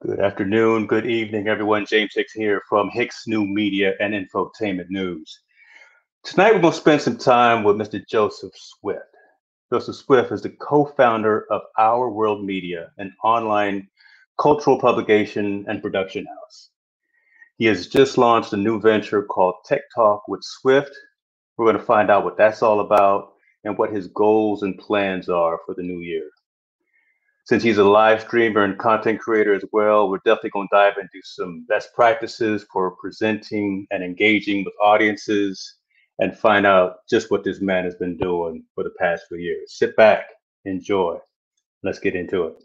Good afternoon, good evening, everyone. James Hicks here from Hicks New Media and Infotainment News. Tonight, we're going to spend some time with Mr. Joseph Swift. Joseph Swift is the co-founder of OurWorld Media, an online cultural publication and production house. He has just launched a new venture called Tech Talk with Swift. We're going to find out what that's all about and what his goals and plans are for the new year. Since he's a live streamer and content creator as well, we're definitely going to dive into some best practices for presenting and engaging with audiences and find out just what this man has been doing for the past few years. Sit back, enjoy. Let's get into it.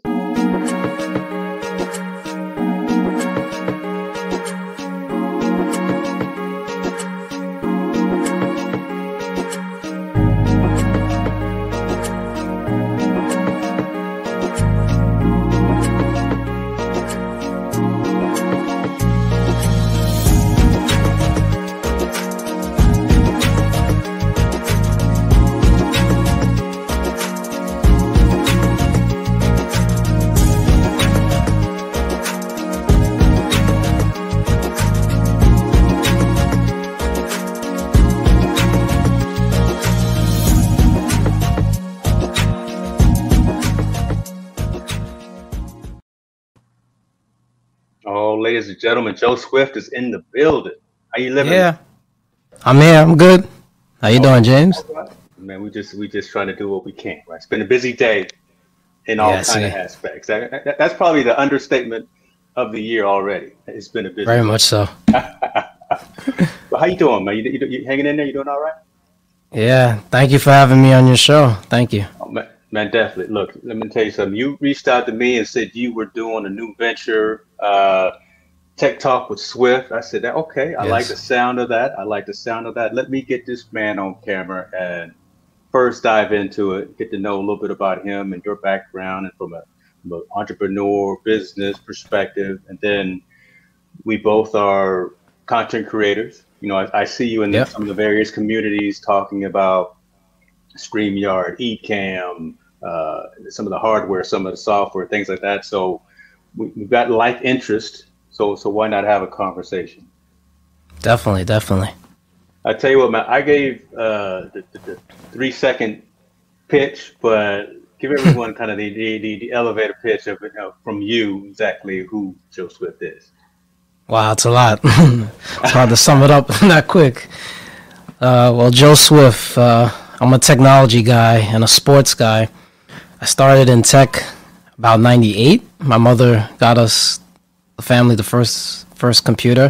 Ladies and gentlemen, Joe Swift is in the building. How you living? Yeah, I'm here. I'm good. How you doing, James? Man, we just trying to do what we can. Right? It's been a busy day in all kinds of aspects. That's probably the understatement of the year already. It's been a busy. Very much so. Well, how you doing, man? You hanging in there? You doing all right? Yeah. Thank you for having me on your show. Thank you. Oh, man, definitely. Look, let me tell you something. You reached out to me and said you were doing a new venture. Tech Talk with Swift. I said, okay, I like the sound of that. Let me get this man on camera and first dive into it, get to know a little bit about him and your background and from an entrepreneur business perspective. And then we both are content creators. You know, I see you in some of the various communities talking about StreamYard, Ecamm, some of the hardware, some of the software, things like that. So we've got like interest. So why not have a conversation? Definitely. I tell you what, man, I gave the 3-second pitch, but give everyone kind of the elevator pitch of from you exactly who Joe Swift is. Wow, it's a lot. It's hard to sum it up that quick. Well, Joe Swift, I'm a technology guy and a sports guy. I started in tech about 98. My mother got us, the family, the first computer.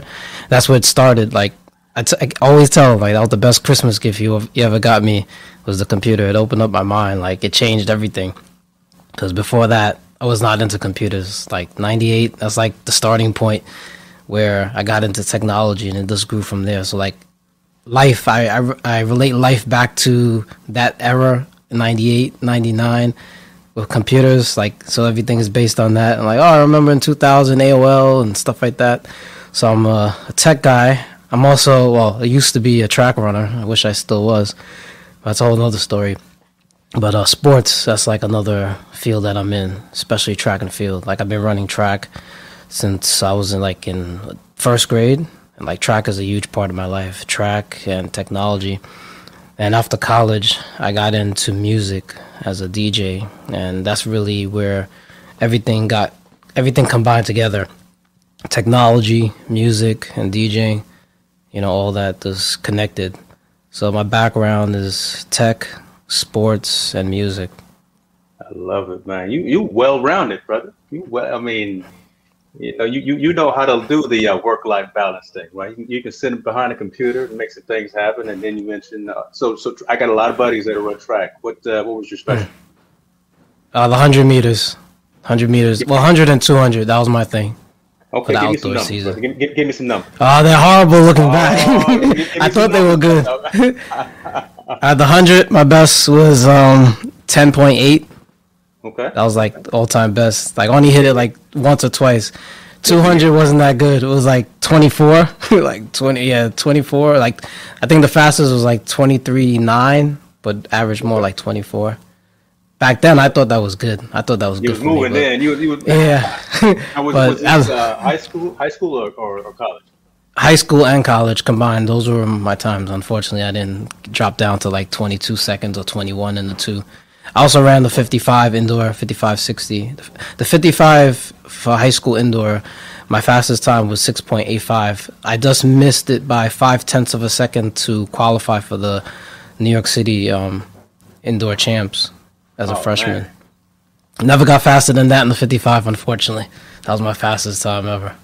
That's where it started. Like I always tell, like that was the best Christmas gift you ever got me, was the computer. It opened up my mind. Like it changed everything. Because before that, I was not into computers. Like 98, that's like the starting point where I got into technology, and it just grew from there. So like life, I relate life back to that era, 98, 99. With computers, like, so everything is based on that. And like, I remember in 2000 AOL and stuff like that. So I'm a tech guy. I'm also, I used to be a track runner. I wish I still was. That's a whole other story. But sports, that's like another field that I'm in, especially track and field. Like I've been running track since I was in first grade. And like track is a huge part of my life, track and technology. And after college, I got into music as a DJ, and that's really where everything combined together. Technology, music, and DJing, all that is connected. So my background is tech, sports, and music. I love it, man. You well-rounded, brother. You know how to do the work-life balance thing, right? You can sit behind a computer and make some things happen, and then you mentioned. So I got a lot of buddies that run track. What was your special? The 100 meters. 100 meters. Well, 100 and 200. That was my thing. Okay, give me some numbers. Give me some numbers. They're horrible looking back. I thought they were good. At the 100, my best was 10.8. Okay. That was like all-time best. Like only hit it like once or twice. 200 wasn't that good. It was like 24, like 24. Like I think the fastest was like 23.9, but average more like 24. Back then, I thought that was good. I thought that was good. You was moving in. You was yeah. Now, was But this high school or college? high school and college combined, those were my times. Unfortunately, I didn't drop down to like 22 seconds or 21 in the two. I also ran the 55 indoor, 55-60. The 55 for high school indoor, my fastest time was 6.85. I just missed it by 0.5 of a second to qualify for the New York City indoor champs as a freshman. Man. Never got faster than that in the 55, unfortunately. That was my fastest time ever.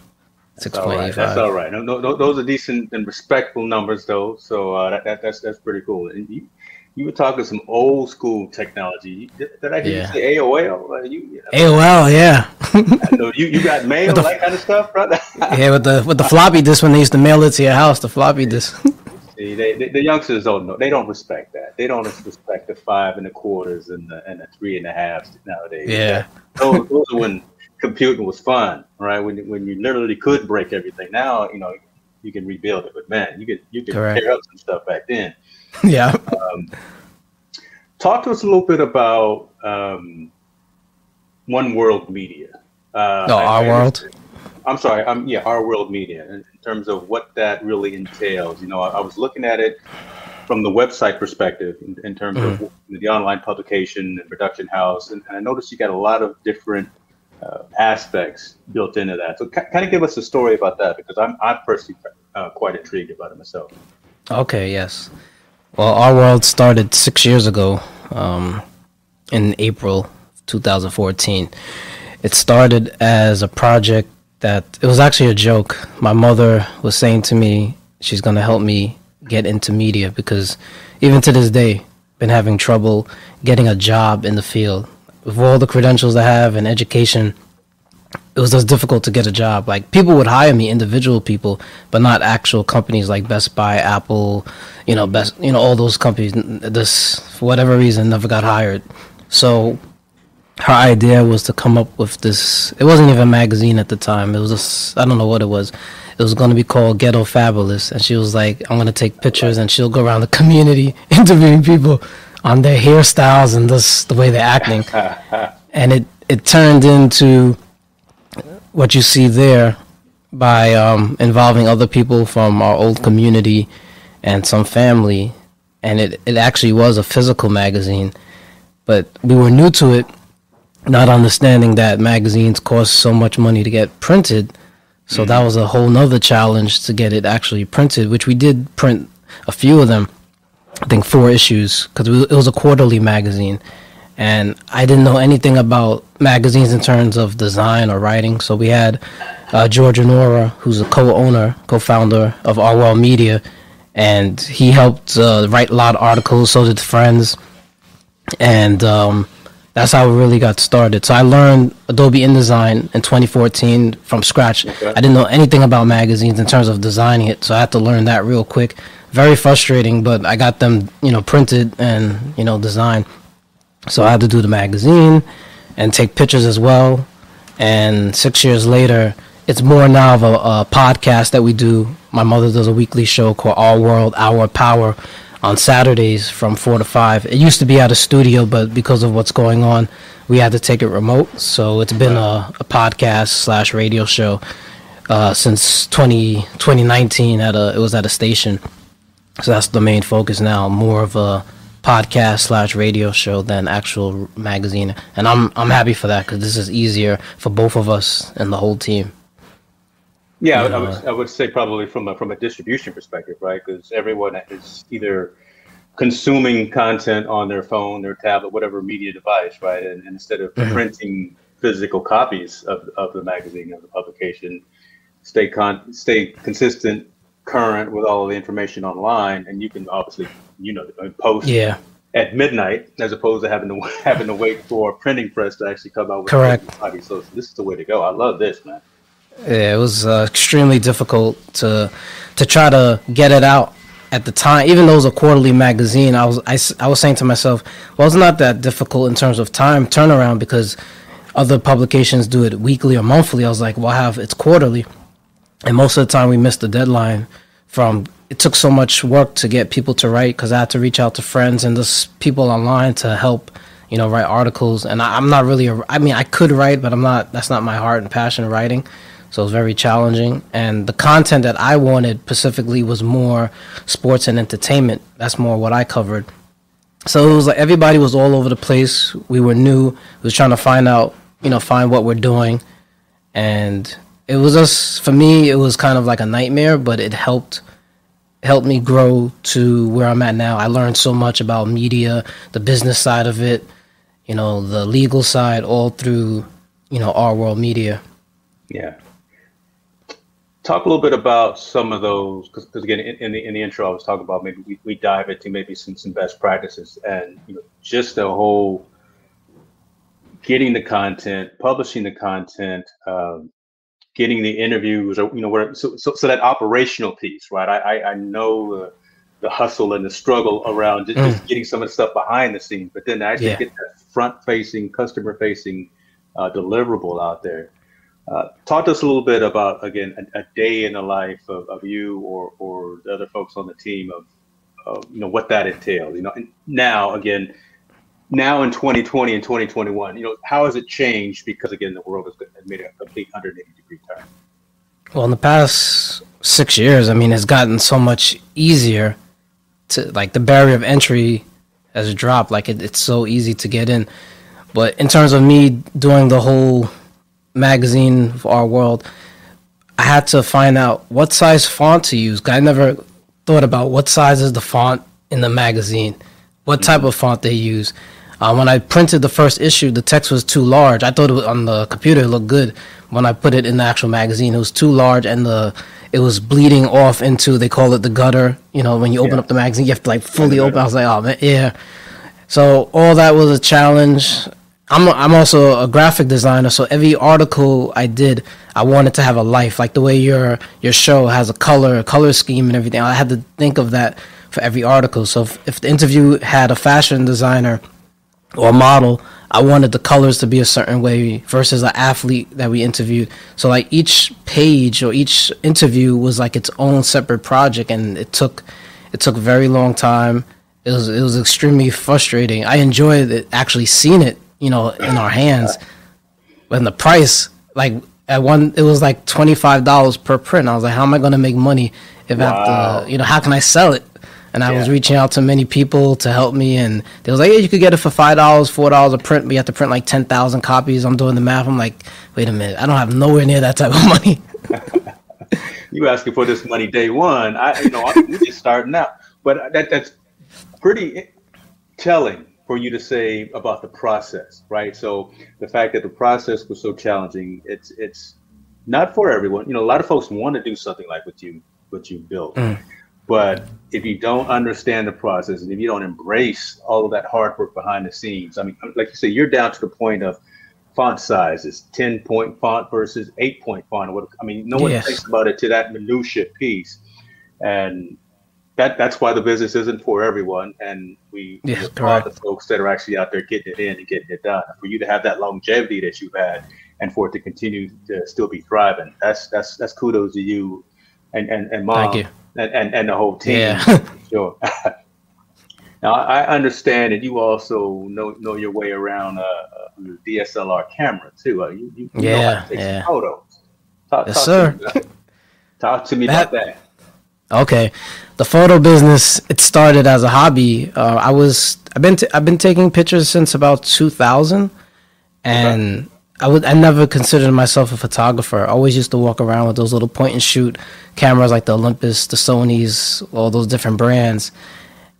6.85. That's all right. No, those are decent and respectful numbers, though. So that's pretty cool. And you were talking some old school technology. Did I hear you say AOL? AOL, yeah. You got mail, that kind of stuff, right? Yeah, with the floppy disk when they used to mail it to your house, the floppy disk. See, the youngsters don't know. They don't respect that. They don't respect the 5 1/4 and the 3 1/2 nowadays. Yeah. Those are when computing was fun, right? When you literally could break everything. Now, you can rebuild it, but man, you could tear up some stuff back then. Yeah. Talk to us a little bit about OurWorld Media. OurWorld. I'm sorry. OurWorld Media. In terms of what that really entails. I was looking at it from the website perspective in terms of the online publication and production house, and I noticed you got a lot of different aspects built into that. So kind of give us a story about that, because I'm personally quite intrigued about it myself. Okay, yes. Well, OurWorld started 6 years ago in April 2014. It started as a project that, it was actually a joke. My mother was saying to me she's going to help me get into media, because even to this day, been having trouble getting a job in the field. With all the credentials I have and education, it was just difficult to get a job. Like, people would hire me, individual people, but not actual companies like Best Buy, Apple, all those companies. This, for whatever reason, never got hired. So her idea was to come up with this. It wasn't even a magazine at the time. It was just, I don't know what it was. It was going to be called Ghetto Fabulous. And she was like, I'm going to take pictures and she'll go around the community interviewing people on their hairstyles and just the way they're acting. And it turned into what you see there by involving other people from our old community and some family. And it actually was a physical magazine. But we were new to it, not understanding that magazines cost so much money to get printed. So that was a whole nother challenge to get it actually printed, which we did print a few of them. I think 4 issues, because it was a quarterly magazine. And I didn't know anything about magazines in terms of design or writing. So we had George Honora, who's a co-founder of OurWorld Media. And he helped write a lot of articles, so did friends. And that's how we really got started. So I learned Adobe InDesign in 2014 from scratch. Okay. I didn't know anything about magazines in terms of designing it, so I had to learn that real quick. Very frustrating, but I got them, printed and, designed. So I had to do the magazine and take pictures as well. And 6 years later, it's more now of a podcast that we do. My mother does a weekly show called OurWorld, Our Power, on Saturdays from 4 to 5. It used to be at a studio, but because of what's going on, we had to take it remote. So it's been a podcast / radio show since 2019. It was at a station. So that's the main focus now, more of a podcast / radio show than actual magazine. And I'm happy for that, because this is easier for both of us and the whole team. Yeah, I would say probably from a distribution perspective, right? Because everyone is either consuming content on their phone, their tablet, whatever media device, right? And instead of printing physical copies of the magazine, of the publication, stay consistent, current with all of the information online, and you can obviously, post at midnight as opposed to having to wait for a printing press to actually come out with correct a copy. So this is the way to go. I love this, man. Yeah, it was extremely difficult to try to get it out at the time. Even though it was a quarterly magazine, I was saying to myself, well, it's not that difficult in terms of time turnaround, because other publications do it weekly or monthly. I was like, well, it's quarterly. And most of the time we missed the deadline it took so much work to get people to write, because I had to reach out to friends and just people online to help, write articles. And I'm not really, I mean, I could write, but that's not my heart and passion, writing. So it was very challenging. And the content that I wanted specifically was more sports and entertainment. That's more what I covered. So it was like everybody was all over the place. We were new. We was trying to find out, find what we're doing. And it was just, for me, it was kind of like a nightmare, but it helped me grow to where I'm at now. I learned so much about media, the business side of it, the legal side, all through, OurWorld Media. Yeah. Talk a little bit about some of those, because again, in the intro, I was talking about maybe we dive into maybe some best practices, and just the whole getting the content, publishing the content, getting the interviews, or where so that operational piece, right? I know the hustle and the struggle around just getting some of the stuff behind the scenes, but then to actually get that front-facing, customer-facing deliverable out there. Talk to us a little bit about, again, a day in the life of you or the other folks on the team of what that entails. And now in 2020 and 2021, how has it changed? Because again, the world has made a complete 180-degree turn. Well, in the past 6 years, I mean, it's gotten so much easier to, like, the barrier of entry has dropped. Like, it's so easy to get in. But in terms of me doing the whole magazine for OurWorld, I had to find out what size font to use. I never thought about what size is the font in the magazine, what type of font they use. When I printed the first issue, the text was too large. I thought on the computer it looked good. When I put it in the actual magazine, it was too large, and it was bleeding off into, they call it the gutter. When you open up the magazine, you have to like fully open. I was like, oh man, yeah. So all that was a challenge. I'm also a graphic designer, so every article I did, I wanted to have a life, like the way your show has a color scheme and everything. I had to think of that for every article. So if the interview had a fashion designer or a model, I wanted the colors to be a certain way versus an athlete that we interviewed. So like each page or each interview was like its own separate project, and it took a very long time. It was extremely frustrating. I enjoyed it, actually seeing it, in our hands. But in the price, like it was like $25 per print. I was like, how am I going to make money if I have to, how can I sell it? And I was reaching out to many people to help me, and they was like, yeah, you could get it for $5, $4 a print, but you have to print like 10,000 copies. I'm doing the math. I'm like, wait a minute, I don't have nowhere near that type of money. You asking for this money day one? We're just starting out, but that's pretty telling for you to say about the process, right? So the fact that the process was so challenging, it's not for everyone. A lot of folks want to do something like what you built. But if you don't understand the process, and if you don't embrace all of that hard work behind the scenes, I mean, like you say, you're down to the point of font sizes, 10-point font versus 8-point font. No one thinks about it to that minutia piece. And that's why the business isn't for everyone. And we applaud the folks that are actually out there getting it in and getting it done. For you to have that longevity that you've had and for it to continue to still be thriving, that's kudos to you and Mom. Thank you. And the whole team. Yeah. Sure. Now I understand that you also know your way around your DSLR camera too. You know how to take some photos. Yes, sir. Talk to me about that. Okay, the photo business, it started as a hobby. I've been taking pictures since about 2000, and I never considered myself a photographer. I always used to walk around with those little point and shoot cameras like the Olympus, the Sonys, all those different brands,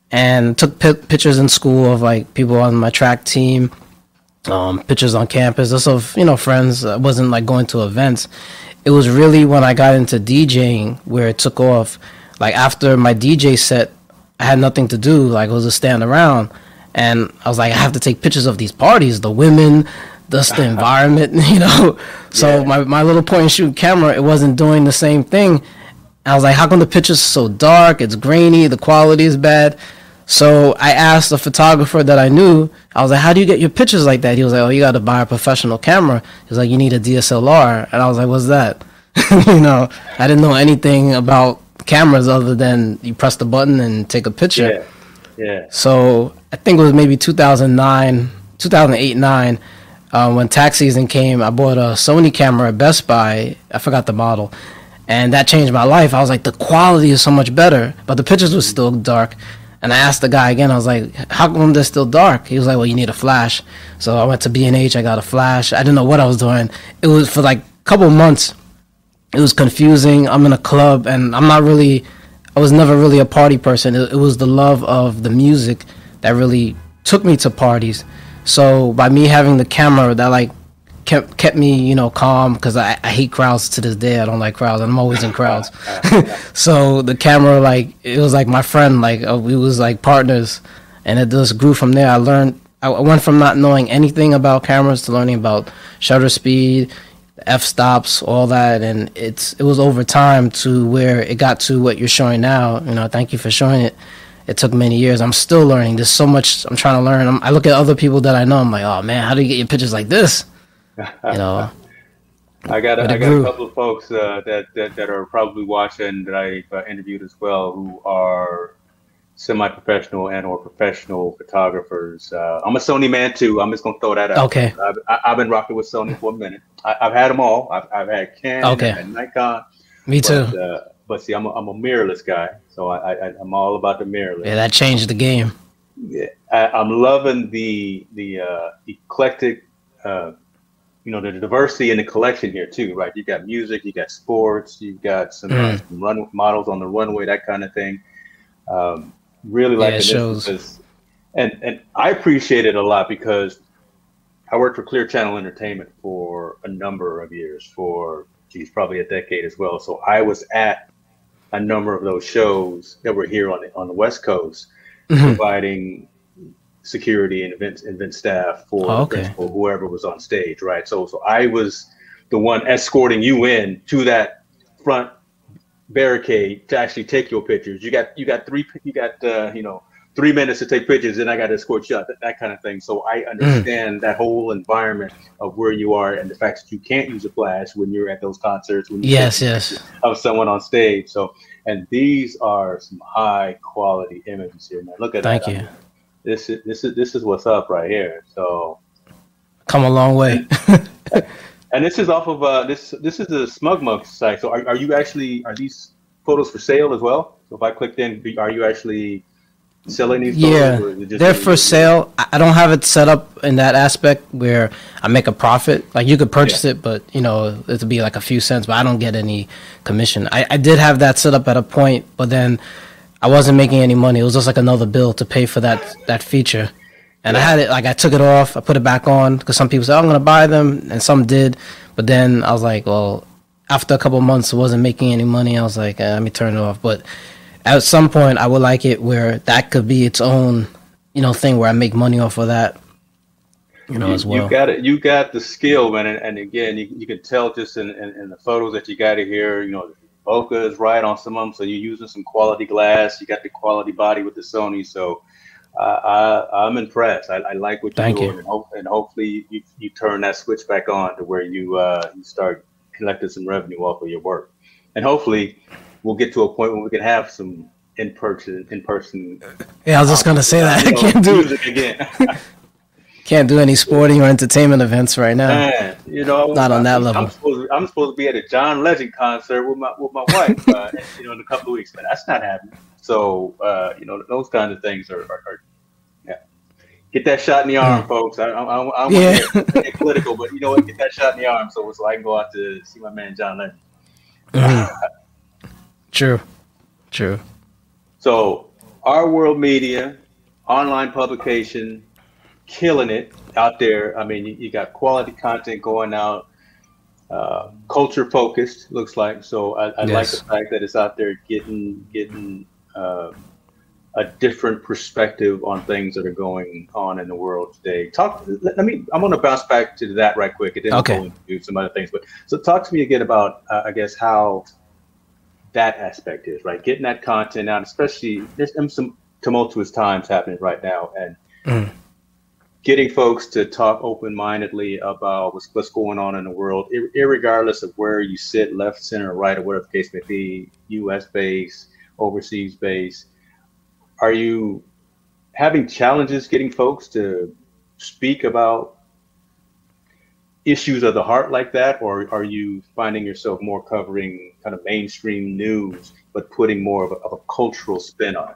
and took pictures in school of like people on my track team, pictures on campus, just of friends. I wasn't like going to events. It was really when I got into DJing where it took off. Like after my DJ set, I had nothing to do. Like I was just standing around, and I was like, I have to take pictures of these parties, the women, just the environment, So my little point and shoot camera, it wasn't doing the same thing. I was like, how come the picture's so dark? It's grainy. The quality is bad. So I asked a photographer that I knew. I was like, how do you get your pictures like that? He was like, oh, you got to buy a professional camera. He was like, you need a DSLR. And I was like, what's that? I didn't know anything about cameras other than you press the button and take a picture. Yeah. So I think it was maybe 2009, 2008, 9. When tax season came, I bought a Sony camera at Best Buy. I forgot the model, and that changed my life. I was like, the quality is so much better, but the pictures were still dark. And I asked the guy again. I was like, "How come they're still dark?" He was like, "Well, you need a flash." So I went to B&H. I got a flash. I didn't know what I was doing. It was for like a couple months. It was confusing. I'm in a club, and I was never really a party person. It was the love of the music that really took me to parties. So by me having the camera, that like kept me, calm, because I hate crowds to this day. I don't like crowds, and I'm always in crowds. So the camera, like, it was like my friend. Like, we was like partners, and it just grew from there. I went from not knowing anything about cameras to learning about shutter speed, f-stops, all that, and it was over time to where it got to what you're showing now. Thank you for showing it. It took many years. I'm still learning. There's so much I'm trying to learn. I look at other people that I know. I'm like, oh man, how do you get your pictures like this? I got a couple of folks that are probably watching that I've interviewed as well, who are semi-professional and or professional photographers. I'm a Sony man too. I'm just gonna throw that out. Okay. I've been rocking with Sony for a minute. I've had them all. I've had Canon and Nikon. Me too. But see, I'm a mirrorless guy, so I'm all about the mirrorless. Yeah, that changed the game. Yeah, I'm loving the eclectic. The diversity in the collection here too, right? You got music, you got sports, you've got some run models on the runway, that kind of thing. Really like it shows. And I appreciate it a lot because I worked for Clear Channel Entertainment for a number of years, for probably a decade as well. So I was at a number of those shows that were here on the West Coast, providing security and event staff for the principal, whoever was on stage, right? So I was the one escorting you in to that front barricade to actually take your pictures. You got 3 minutes to take pictures, and I got to escort you out, that kind of thing. So I understand that whole environment of where you are and the fact that you can't use a flash when you're at those concerts. When you of someone on stage. So, and these are some high quality images here, man. Look at that. Thank you. This is what's up right here. So, come a long way. And this is off of this is the SmugMug site. So are these photos for sale as well? So if I clicked in, are you actually selling these photos? Yeah, they're for sale. I don't have it set up in that aspect where I make a profit. Like, you could purchase it, but it'd be like a few cents, but I don't get any commission. I did have that set up at a point, but then I wasn't making any money. It was just like another bill to pay for that feature. And I had it, like, I took it off, I put it back on, because some people said, I'm going to buy them, and some did. But then I was like, well, after a couple of months, it wasn't making any money. I was like, let me turn it off. But at some point, I would like it where that could be its own, thing where I make money off of that, as well. You got the skill, man. And again, you can tell just in the photos that you got here, the bokeh is right on some of them. So you're using some quality glass. You got the quality body with the Sony. So I'm impressed. I like what you're doing, and hopefully you turn that switch back on to where you start collecting some revenue off of your work, and hopefully we'll get to a point where we can have some in person. Yeah, I was just gonna say that. I can't do music again. Can't do any sporting or entertainment events right now. Man, not on that level. I'm supposed to be at a John Legend concert with my wife, in a couple of weeks, but that's not happening. So, those kinds of things are get that shot in the arm, folks. I don't want to get political, but get that shot in the arm so I can go out to see my man John Legend. True. So, OurWorld Media, online publication, killing it out there. I mean, you got quality content going out, culture focused, looks like. So I like the fact that it's out there getting a different perspective on things that are going on in the world today. I'm going to bounce back to that right quick, and then we'll go into some other things. But so talk to me again about, I guess, how that aspect is, right? Getting that content out, especially there's some tumultuous times happening right now, and getting folks to talk open-mindedly about what's going on in the world, irregardless of where you sit, left, center, or right, or whatever the case may be, U.S. based, overseas based. Are you having challenges getting folks to speak about issues of the heart like that, or are you finding yourself more covering kind of mainstream news, but putting more of a cultural spin on it?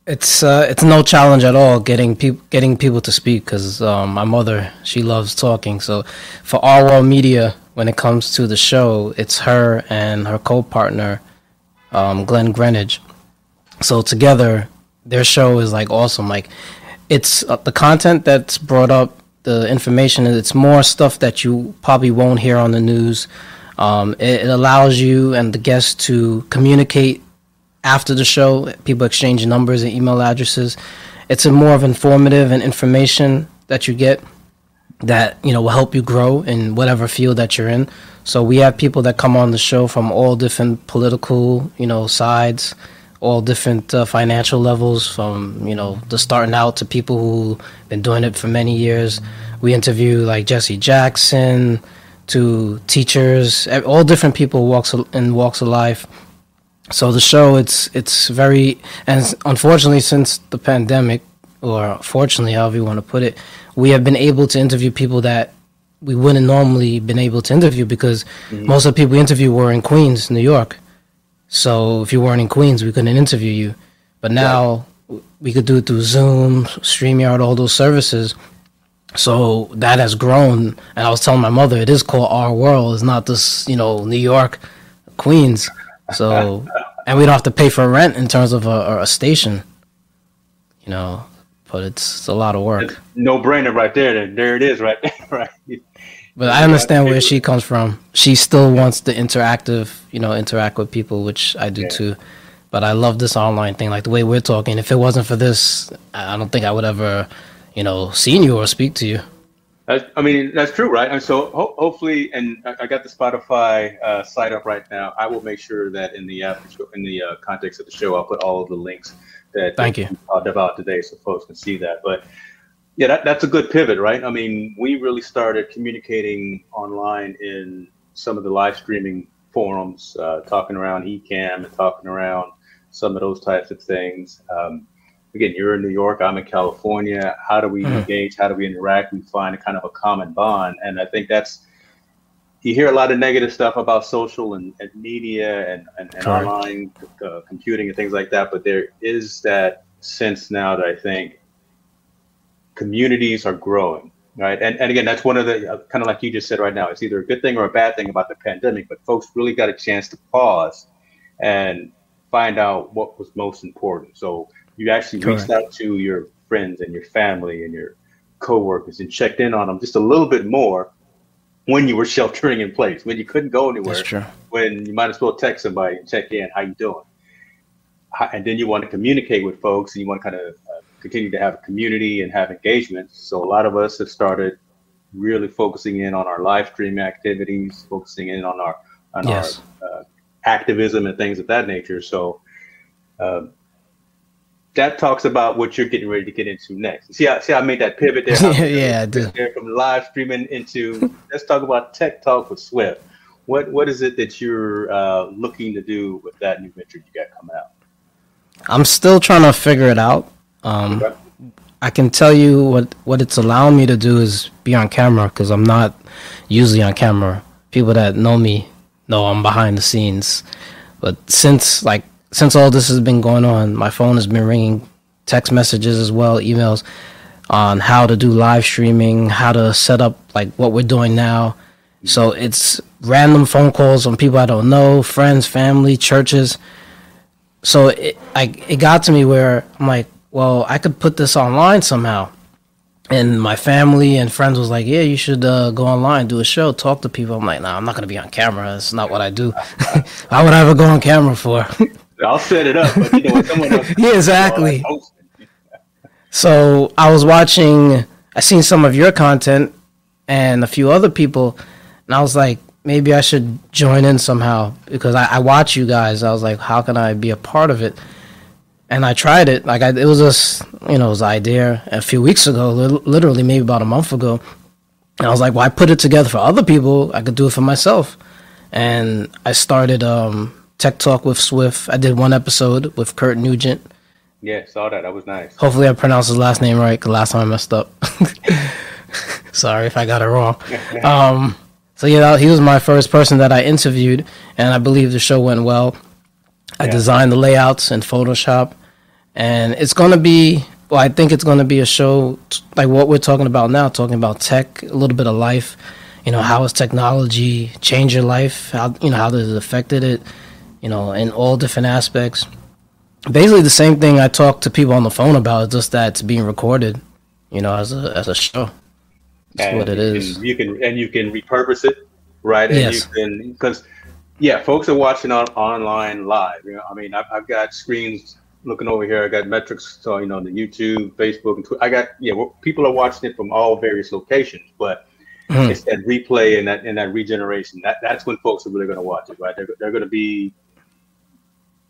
It's no challenge at all getting people to speak because my mother, she loves talking. So for OurWorld Media, when it comes to the show, it's her and her co-partner, Glenn Greenwich. So together, their show is like awesome. Like it's the content that's brought up, the information, it's more stuff that you probably won't hear on the news. It allows you and the guests to communicate after the show. People exchange numbers and email addresses. It's a more of informative and information that you get that, you know, will help you grow in whatever field that you're in. So we have people that come on the show from all different political, you know, sides, all different financial levels, from, you know, the starting out to people who been doing it for many years. We interview like Jesse Jackson to teachers, all different people walks of life. So the show, it's very, and unfortunately since the pandemic, or fortunately, however you want to put it, we have been able to interview people that we wouldn't normally been able to interview because most of the people we interview were in Queens, New York. So if you weren't in Queens, we couldn't interview you. But now we could do it through Zoom, StreamYard, all those services. So that has grown. And I was telling my mother, it is called Our World. It's not this, you know, New York, Queens. So, and we don't have to pay for rent in terms of a station, you know, but it's a lot of work. No brainer right there. There it is right there, right? But I understand where she comes from. She still wants to interact with people, which I do too. But I love this online thing, like the way we're talking. If it wasn't for this, I don't think I would ever, you know, seen you or speak to you. I mean, that's true, right? And so hopefully, and I got the Spotify site up right now. I will make sure that in the context of the show, I'll put all of the links that we talked about today, so folks can see that. But yeah, that's a good pivot, right? I mean, we really started communicating online in some of the live streaming forums, talking around Ecamm and talking around some of those types of things. Again, you're in New York, I'm in California. How do we engage? How do we interact? We find a kind of a common bond. And I think you hear a lot of negative stuff about social and media and online computing and things like that. But there is that sense now that I think communities are growing, right? And again, that's one of the, kind of like you just said right now, it's either a good thing or a bad thing about the pandemic, but folks really got a chance to pause and find out what was most important. So you actually reached out to your friends and your family and your coworkers and checked in on them just a little bit more when you were sheltering in place, when you couldn't go anywhere. That's true. When you might as well text somebody and check in, how you doing? And then you want to communicate with folks, and you want to kind of continue to have a community and have engagement. So a lot of us have started really focusing in on our live stream activities, focusing in on our activism and things of that nature. So that talks about what you're getting ready to get into next. See how I made that pivot there? Yeah, I do. From live streaming into, let's talk about Tech Talk with Swift. What is it that you're looking to do with that new venture you got coming out? I'm still trying to figure it out. I can tell you what it's allowing me to do is be on camera, because I'm not usually on camera. People that know me know I'm behind the scenes. But since all this has been going on, my phone has been ringing, text messages as well, emails on how to do live streaming, how to set up like what we're doing now. So it's random phone calls from people I don't know, friends, family, churches. So it got to me where I'm like, well, I could put this online somehow. And my family and friends was like, yeah, you should go online, do a show, talk to people. I'm like, nah, I'm not going to be on camera. That's not what I do. Why would I ever go on camera for? I'll set it up, but you know, someone else. Yeah, exactly. So I seen some of your content and a few other people, and I was like, maybe I should join in somehow, because I watch you guys. I was like, how can I be a part of it? And I tried it. It was just, it was an idea a few weeks ago, literally maybe about a month ago. And I was like, well, I put it together for other people. I could do it for myself. And I started Tech Talk with Swift. I did one episode with Kurt Nugent, Yeah, saw that. That was nice. Hopefully, I pronounced his last name right. Cause last time I messed up. Sorry if I got it wrong. So yeah, he was my first person that I interviewed, and I believe the show went well. I designed the layouts in Photoshop, and it's gonna be. Well, I think it's gonna be a show like what we're talking about now, talking about tech, a little bit of life. You know, how has technology changed your life? How how has it affected it? You know, in all different aspects. Basically, the same thing I talk to people on the phone about. It's just that it's being recorded. You know, as a show. That's what it is. You can repurpose it, right? And Yes. you can, because folks are watching online live. You know, I mean, I've got screens looking over here. I got metrics, so the YouTube, Facebook, and Twitter. I got people are watching it from all various locations, but it's that replay and that regeneration. That's when folks are really going to watch it, right? They're going to be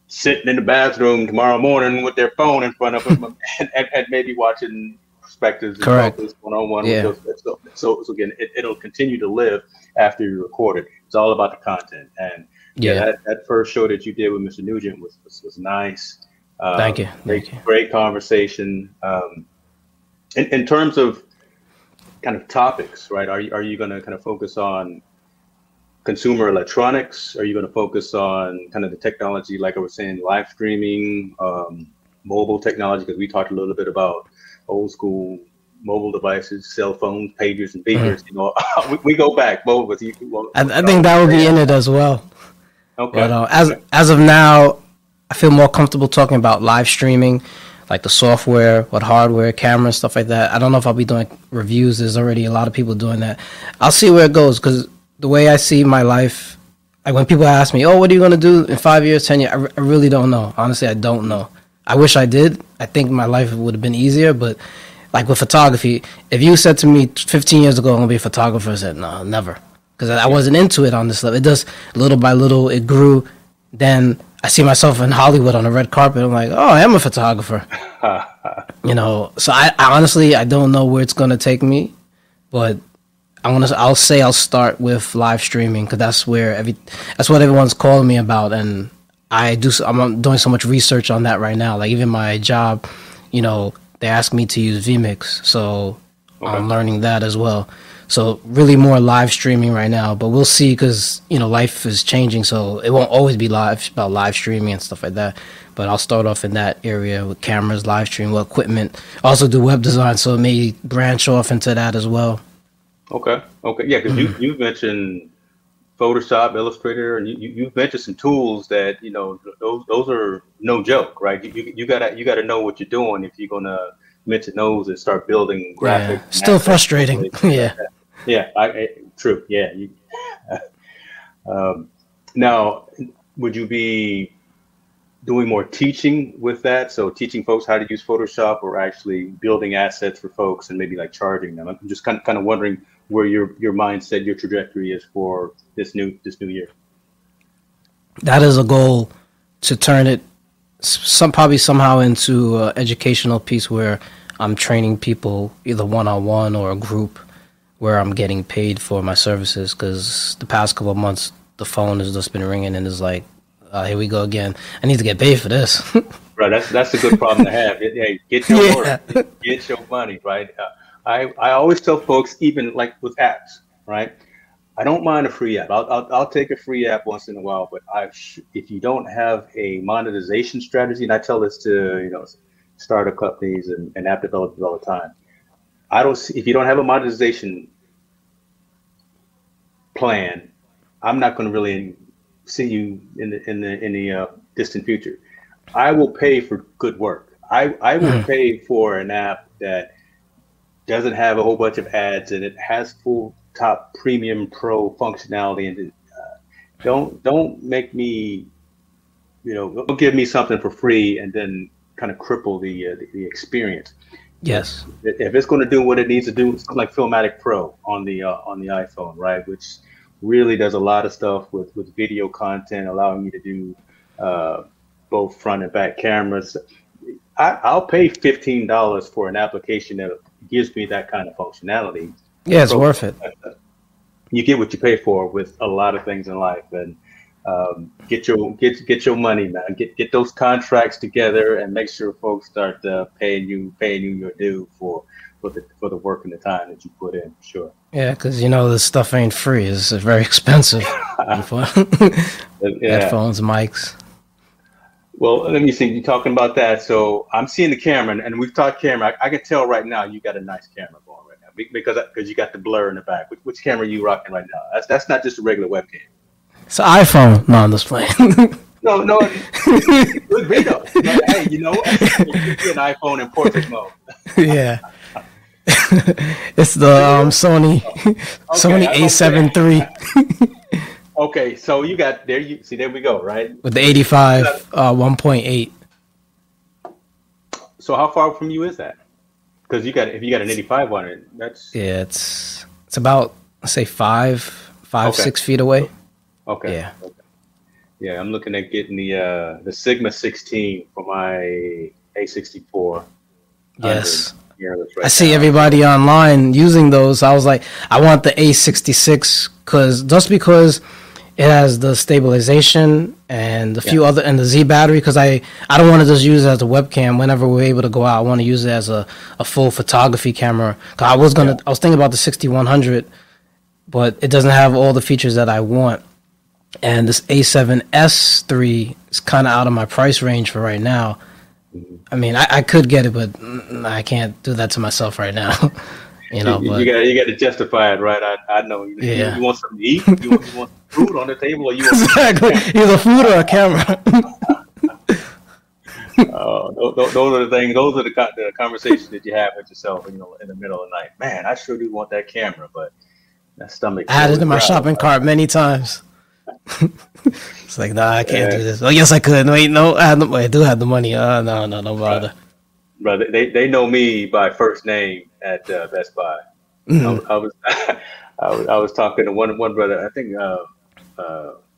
sitting in the bathroom tomorrow morning with their phone in front of them and maybe watching perspectives and Correct. one-on-one with those. So again, it'll continue to live after you record it. It's all about the content. And that first show that you did with Mr. Nugent was nice. Thank you. Great conversation. In terms of kind of topics, right? Are you going to kind of focus on consumer electronics? Are you going to focus on kind of the technology, like I was saying, live streaming, mobile technology? Because we talked a little bit about old school mobile devices, cell phones, pagers, and beepers. We go back. Both with you. I think that would be in it as well. Okay. But as of now, I feel more comfortable talking about live streaming, like the software, what hardware, cameras, stuff like that. I don't know if I'll be doing reviews. There's already a lot of people doing that. I'll see where it goes, because the way I see my life, like when people ask me, "Oh, what are you going to do in 5 years, 10 years?" I really don't know. Honestly, I don't know. I wish I did. I think my life would have been easier, but like with photography, if you said to me 15 years ago, "I'm going to be a photographer," I said, "No, never." Because I wasn't into it on this level. It just, little by little, it grew. Then I see myself in Hollywood on a red carpet. I'm like, "Oh, I am a photographer." So I honestly, I don't know where it's going to take me, but I'll say I'll start with live streaming, because that's what everyone's calling me about, and I'm doing so much research on that right now. Like even my job, they ask me to use vMix, so I'm learning that as well. So really more live streaming right now, but we'll see, because life is changing, so it won't always be about live streaming and stuff like that. But I'll start off in that area with cameras, live stream, equipment. Also do web design, so it may branch off into that as well. Okay. Yeah, because you mentioned Photoshop, Illustrator, and you've mentioned some tools that those are no joke, right? You gotta know what you're doing if you're gonna mention those and start building graphics. Yeah, still frustrating. True. Yeah. Now, would you be doing more teaching with that? So teaching folks how to use Photoshop, or actually building assets for folks and maybe like charging them? I'm just kind of wondering where your mindset, your trajectory is for this new year. That is a goal, to turn it probably somehow into an educational piece where I'm training people either one-on-one or a group, where I'm getting paid for my services. Because the past couple of months, the phone has just been ringing and it's like, here we go again. I need to get paid for this. Right, that's a good problem to have. Hey, get your work, get your money, right? I always tell folks, even like with apps, right? I don't mind a free app. I'll take a free app once in a while, but if you don't have a monetization strategy, and I tell this to startup companies and app developers all the time, if you don't have a monetization plan, I'm not going to really see you in the distant future. I will pay for good work. I will pay for an app that doesn't have a whole bunch of ads and it has full top premium pro functionality, and don't make me don't give me something for free and then kind of cripple the experience. Yes. If it's going to do what it needs to do, it's like Filmatic Pro on the iPhone, right? Which really does a lot of stuff with video content, allowing me to do both front and back cameras. I'll pay $15 for an application that gives me that kind of functionality. Yeah, it's worth it. You get what you pay for with a lot of things in life, and Get your money, man. Get those contracts together and make sure folks start paying you your due for the work and the time that you put in. Sure. Yeah, because this stuff ain't free. It's very expensive. Yeah. Headphones, mics. Well, let me see. You're talking about that. So I'm seeing the camera, and we've talked camera. I can tell right now you got a nice camera going right now because you got the blur in the back. Which camera are you rocking right now? That's not just a regular webcam. It's an iPhone. No, I'm just playing. No, good video. Hey, you know what? An iPhone in portrait mode. Yeah. It's the Sony A7 III. Okay, so you got there. You see, there we go, right? With the 85 1.8. So how far from you is that? Because if you got an 85 on it, that's it's about, let's say 6 feet away. Okay. Yeah. Okay. Yeah, I'm looking at getting the Sigma 16 for my A64. Yes. Right I see now. everybody online using those. I was like, I want the A66 because it has the stabilization and a few other, and the Z battery, because I don't want to just use it as a webcam. Whenever we're able to go out, I want to use it as a full photography camera. Cause I was thinking about the 6100, but it doesn't have all the features that I want. And this A7S III is kind of out of my price range for right now. I mean, I could get it, but I can't do that to myself right now. You got to justify it, right? I know. You want something to eat? You want food on the table, or you want exactly either food or a camera? Those are the things. Those are the conversations that you have with yourself, in the middle of the night. Man, I sure do want that camera, but that stomach. I had it in my shopping cart many times. It's like, nah, I can't do this. Oh, yes, I could. Wait, no, I do have the money. No, bother. Brother, they know me by first name at Best Buy. Mm-hmm. I was talking to one brother. I think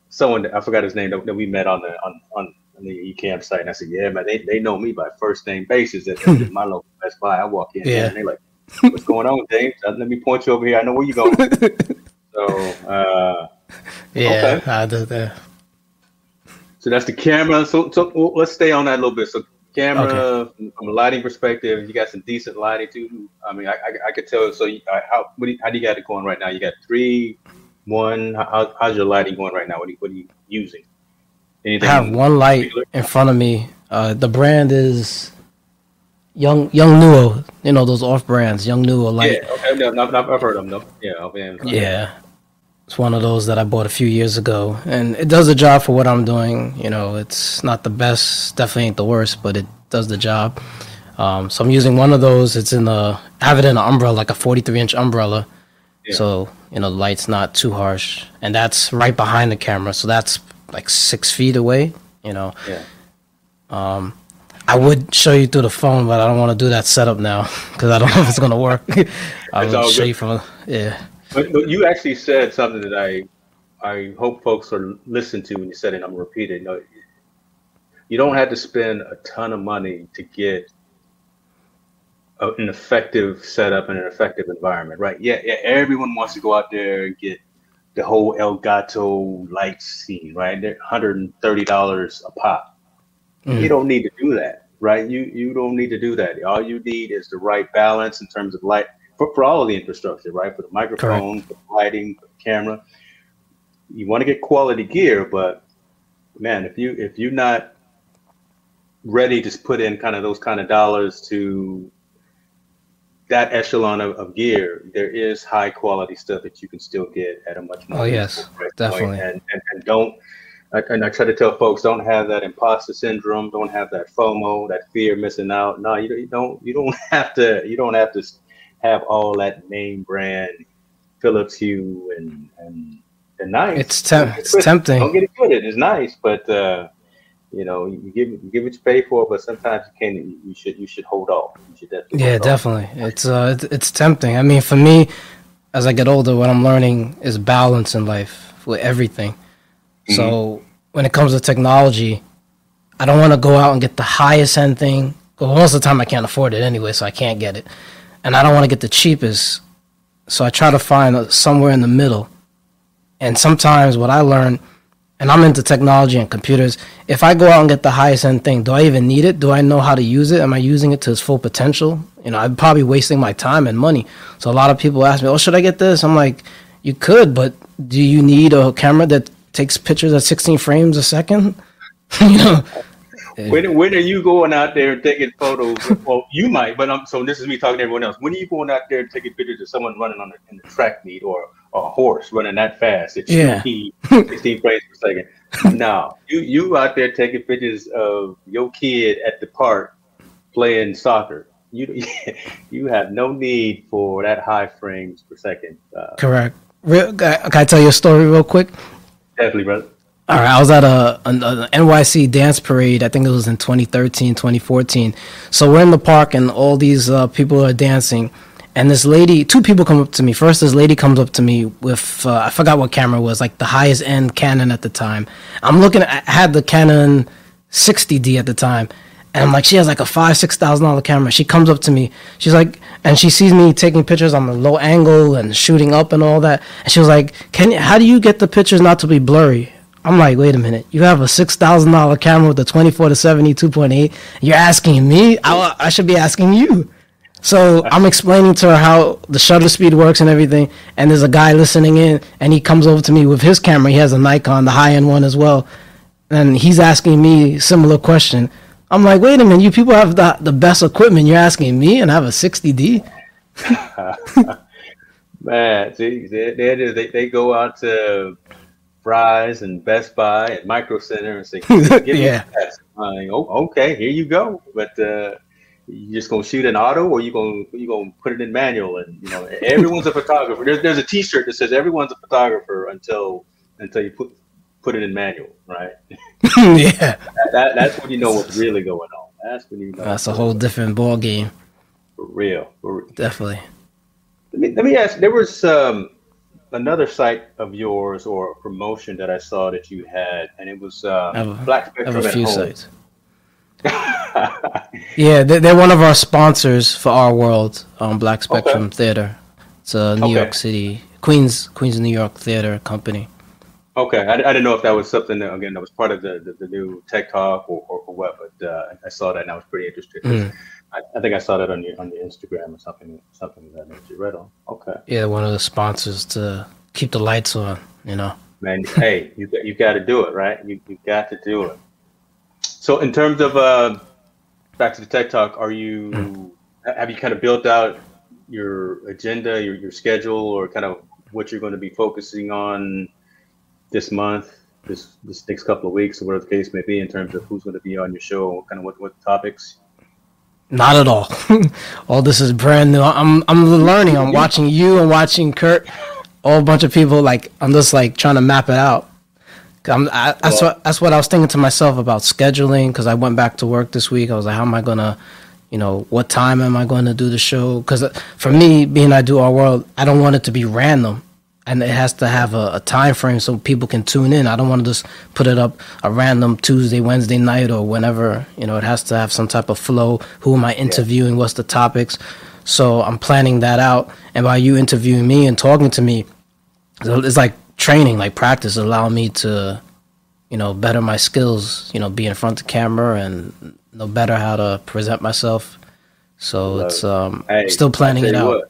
someone, I forgot his name, that we met on the eCamp site. And I said, yeah, man, they know me by first name basis at my local Best Buy. I walk in and they like, what's going on, James? Let me point you over here. I know where you're going. So. Yeah, okay. I do that. So that's the camera. So let's stay on that a little bit. So camera, from a lighting perspective, you got some decent lighting too. I mean, I could tell. So how do you got it going right now? You got 3, 1. How's your lighting going right now? What are you using? Anything? I have one light in front of me. The brand is Young Nuo. Those off brands, Young Nuo light. Yeah, okay. I've heard of them though. Yeah, yeah. It's one of those that I bought a few years ago, and it does the job for what I'm doing. It's not the best, definitely ain't the worst, but it does the job. So I'm using one of those. I have it in an umbrella, like a 43-inch umbrella. Yeah. So, the light's not too harsh. And that's right behind the camera. So that's like 6 feet away, Yeah. I would show you through the phone, but I don't want to do that setup now because I don't know if it's going to work. I'll show you from, But you actually said something that I hope folks are listening to when you said it. I'm going to repeat it. You don't have to spend a ton of money to get an effective setup and an effective environment, right? Yeah. Everyone wants to go out there and get the whole Elgato light scene, right? They're $130 a pop. Mm. You don't need to do that, right? You don't need to do that. All you need is the right balance in terms of light. For all of the infrastructure, right? For the microphone, for the lighting, for the camera. You want to get quality gear, but man, if you're not ready to put in kind of those kind of dollars to that echelon of gear, there is high quality stuff that you can still get at a much more definitely. And don't. And I try to tell folks, don't have that imposter syndrome, don't have that FOMO, that fear of missing out. No, you don't have to have all that name brand Philips Hue and nice. It's tempting. Don't get it good. It's nice, but you give what you pay for. But sometimes you should hold off. You should definitely. Definitely. It's tempting. I mean, for me, as I get older, what I'm learning is balance in life with everything. Mm-hmm. So when it comes to technology, I don't want to go out and get the highest end thing. Well, most of the time I can't afford it anyway, so I can't get it. And I don't want to get the cheapest, so I try to find somewhere in the middle. And sometimes what I learn and I'm into technology and computers. If I go out and get the highest end thing, do I even need it? Do I know how to use it? Am I using it to its full potential? I'm probably wasting my time and money. So a lot of people ask me, "Oh, should I get this?" I'm like, "You could, but do you need a camera that takes pictures at 16 frames a second?" you know. When are you going out there and taking photos? Well, you might, but so this is me talking to everyone else. When are you going out there and taking pictures of someone running in the track meet or a horse running that fast at 16 frames per second? No, you out there taking pictures of your kid at the park playing soccer. You have no need for that high frames per second. Correct. Can I tell you a story real quick? Definitely, brother. All right, I was at a NYC dance parade. I think it was in 2013, 2014. So we're in the park, and all these people are dancing. And this lady, two people come up to me. First, this lady comes up to me with, I forgot what camera it was, like the highest end Canon at the time. I had the Canon 60D at the time. And I'm like, she has like a $5,000-$6,000 camera. She comes up to me. She's like, and she sees me taking pictures on the low angle and shooting up and all that. And she was like, how do you get the pictures not to be blurry? I'm like, wait a minute. You have a $6,000 camera with a 24 to 70 2.8. You're asking me? I should be asking you. So I'm explaining to her how the shutter speed works and everything. And there's a guy listening in, and he comes over to me with his camera. He has a Nikon, the high-end one as well. And he's asking me similar question. I'm like, wait a minute. You people have the best equipment. You're asking me, and I have a 60D? Man, see, they go out to Fry's and Best Buy and Micro Center and say, "Give me that." Like, oh, okay, here you go. But you just gonna shoot in auto, or you gonna put it in manual? And everyone's a photographer. There's a T-shirt that says everyone's a photographer until you put it in manual, right? Yeah, that's when you know what's really going on. That's when you know. That's a whole different ball game. For real. Definitely. Let me ask. There was another site of yours or a promotion that I saw that you had, and it was Black Spectrum. I have a few at home. sites. Yeah, they're one of our sponsors for OurWorld Black Spectrum Theater. It's a New York City, Queens, New York theater company. Okay, I didn't know if that was something that, again, that was part of the new Tech Talk or what, but I saw that and I was pretty interested. I think I saw that on your Instagram or something that you read on. Okay. Yeah, one of the sponsors to keep the lights on, Man, hey, you got to do it, right? You got to do it. So in terms of back to the Tech Talk, have you kind of built out your agenda, your schedule, or kind of what you're going to be focusing on this month, this next couple of weeks, or whatever the case may be, in terms of who's going to be on your show, kind of what topics? Not at all. All this is brand new. I'm learning. I'm watching you and watching Kurt, all a bunch of people. Like, I'm just like trying to map it out. That's what I was thinking to myself about scheduling, because I went back to work this week. I was like, how am I gonna, what time am I going to do the show? Because for me, being I do OurWorld, I don't want it to be random. And it has to have a time frame so people can tune in. I don't want to just put it up a random Tuesday, Wednesday night, or whenever. It has to have some type of flow. Who am I interviewing? What's the topics? So I'm planning that out. And by you interviewing me and talking to me, it's like training, like practice, allowing me to, better my skills, be in front of the camera and know better how to present myself. So it's still planning it out.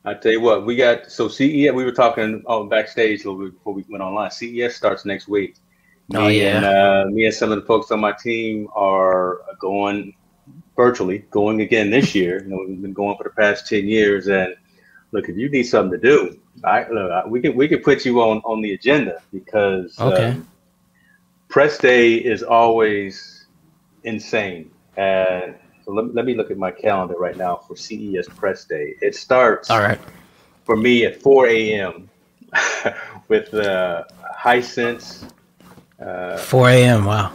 I tell you what, we got CES. We were talking backstage before we went online. CES starts next week. Me and some of the folks on my team are going going again this year. We've been going for the past 10 years. And look, if you need something to do, we can put you on the agenda, because press day is always insane. And so let me look at my calendar right now for CES Press Day. It starts for me at 4 a.m. with Hisense. 4 a.m. Wow.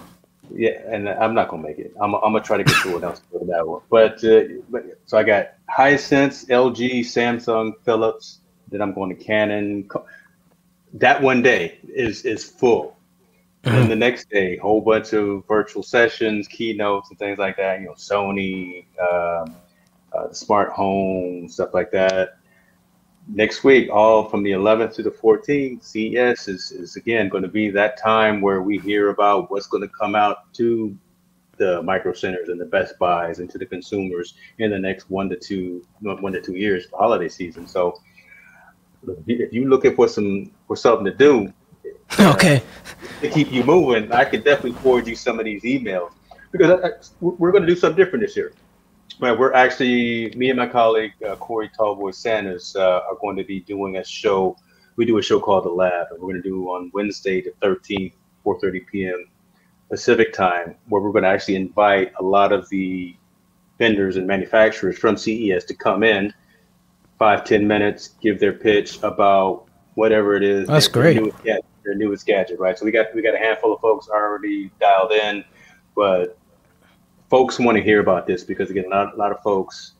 Yeah, and I'm not gonna make it. I'm gonna try to get to it else for that one. But so I got Hisense, LG, Samsung, Philips. Then I'm going to Canon. That one day is full. And then the next day, whole bunch of virtual sessions, keynotes, and things like that. Sony, the smart home, stuff like that. next week, all from the 11th to the 14th, CES is again going to be that time where we hear about what's going to come out to the micro centers and the Best Buys and to the consumers in the next 1 to 2 years for holiday season. So if you're looking for something to do, Okay. to keep you moving, I could definitely forward you some of these emails because we're going to do something different this year. Right, we're actually, me and my colleague Corey Tallboy Sanders are going to be doing a show. We do a show called The Lab, and we're going to do on Wednesday the 13th, 4:30 p.m. Pacific time, where we're going to actually invite a lot of the vendors and manufacturers from CES to come in 5-10 minutes, give their pitch about whatever it is. That's great. Their newest gadget, right? So we got a handful of folks already dialed in, but folks want to hear about this because again, a lot of folks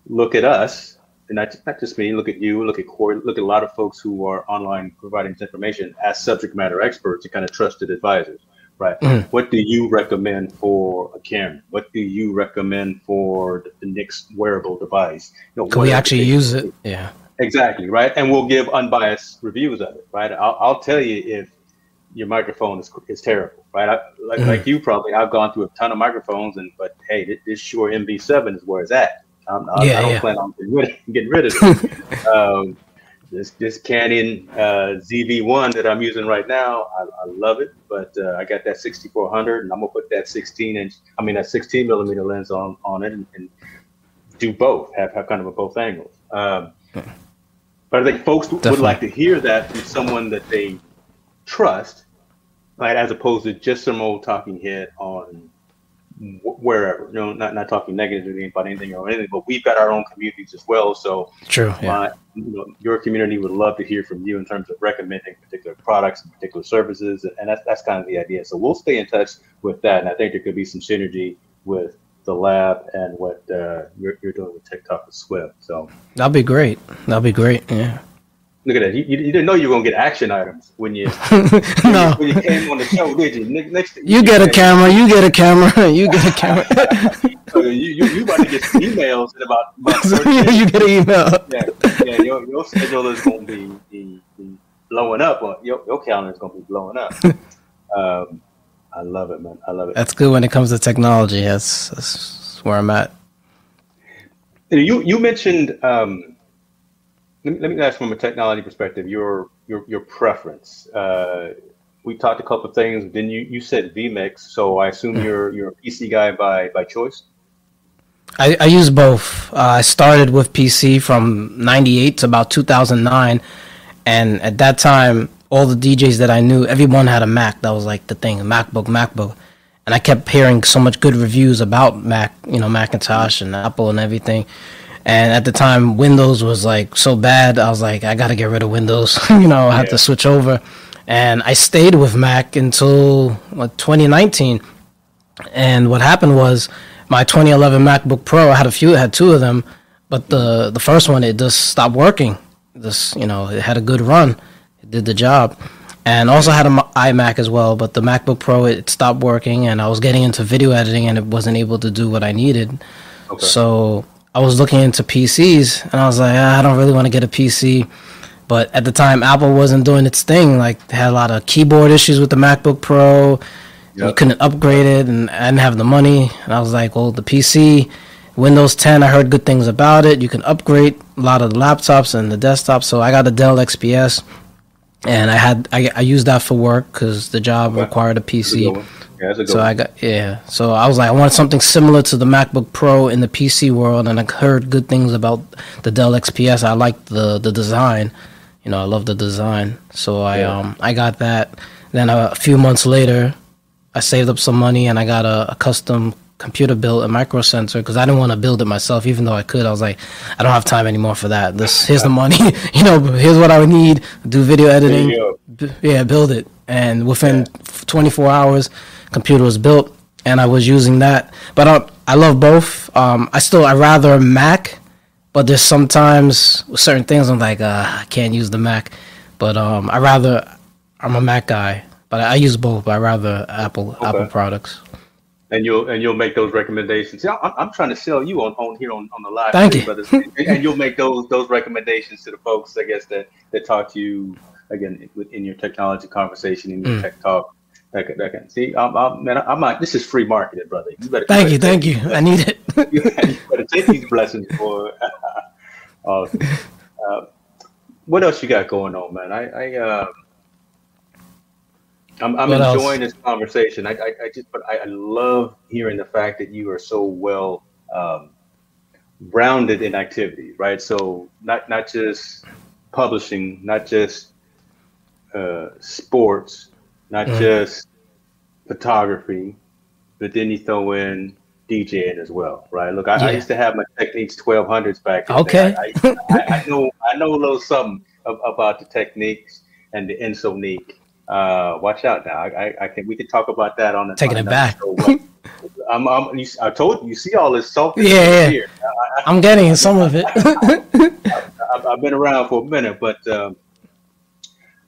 look at us, and not just me. Look at you, look at Corey, look at a lot of folks who are online providing this information as subject matter experts and kind of trusted advisors, right? What do you recommend for a camera? What do you recommend for the next wearable device? Can we actually use it? Yeah, exactly, right. And we'll give unbiased reviews of it, right? I'll tell you if your microphone is terrible, right? Like you probably, I've gone through a ton of microphones, but hey, this Shure MV7 is where it's at. I don't plan on getting rid of it. This Canon ZV-1 that I'm using right now, I love it, but I got that 6400, and I'm gonna put that 16 millimeter lens on it, and do both, have kind of a both angles. But I think folks would like to hear that from someone that they trust, right, as opposed to just some old talking head on wherever, not talking negatively about anything or anything, but we've got our own communities as well. So true. Yeah. Your community would love to hear from you in terms of recommending particular products and particular services, and that's kind of the idea. So we'll stay in touch with that, and I think there could be some synergy with the lab and what you're doing with TikTok with Swift. So that'll be great. Yeah. Look at that. You didn't know you were going to get action items when you no. when you came on the show, did you? Next you get a camera. You get a camera. So you about to get some emails in about you get an email. Yeah. Your schedule is going to be blowing up. Or your calendar is going to be blowing up. I love it, man. I love it. That's good when it comes to technology. That's where I'm at. You mentioned. Let me ask from a technology perspective, your preference. We talked a couple of things. Then you said vMix, so I assume you're a PC guy by choice. I use both. I started with PC from '98 to about 2009, and at that time, all the DJs that I knew, everyone had a Mac. That was like the thing, MacBook, and I kept hearing so much good reviews about Mac, Macintosh and Apple and everything. And at the time, Windows was like so bad. I was like, I got to get rid of Windows. I had to switch over. And I stayed with Mac until 2019. And what happened was my 2011 MacBook Pro, I had two of them, but the first one, it just stopped working. It had a good run. It did the job. And also had an iMac as well, but the MacBook Pro, it stopped working, and I was getting into video editing, and it wasn't able to do what I needed. Okay. So I was looking into PCs, and I was like, I don't really want to get a PC. But at the time, Apple wasn't doing its thing. Like, they had a lot of keyboard issues with the MacBook Pro. Yep. You couldn't upgrade it, and I didn't have the money. And I was like, well, the PC, Windows 10, I heard good things about it. You can upgrade a lot of the laptops and the desktops. So I got a Dell XPS, and I used that for work because the job required a PC. So I was like, I wanted something similar to the MacBook Pro in the PC world, and I heard good things about the Dell XPS. I liked the design, I love the design. So I got that. Then a few months later, I saved up some money and I got a custom computer built a Micro Center because I didn't want to build it myself, even though I could. I was like, I don't have time anymore for that. Here's the money, here's what I would need, do video editing, build it. And within 24 hours, computer was built, and I was using that. But I love both. I rather Mac, but there's sometimes certain things I'm like, I can't use the Mac. But I'm a Mac guy, but I use both. But I rather Apple products. And you'll make those recommendations. See, I'm trying to sell you on here on the live Thank stream, you. brothers, and you'll make those recommendations to the folks, I guess, that talk to you again in your technology conversation, in your Mm. tech talk. That can see. Man, I'm not. This is free marketing, brother. Thank you. Thank you. I need it. You better take these blessings, boy. Awesome. Uh, what else you got going on, man? I'm What else? enjoying this conversation. But I love hearing the fact that you are so well um, rounded in activities, right? So not just publishing, not just sports, not Mm. just photography, but then you throw in DJing as well, right? Look, I Yeah. used to have my Techniques 1200s back in the day. Okay. I know a little something about the techniques and the insonique. Watch out now. I can we can talk about that on Taking it another back. show. But I told you, you see all this Yeah, saltiness in the yeah. beard. I'm getting some of it. I've been around for a minute, but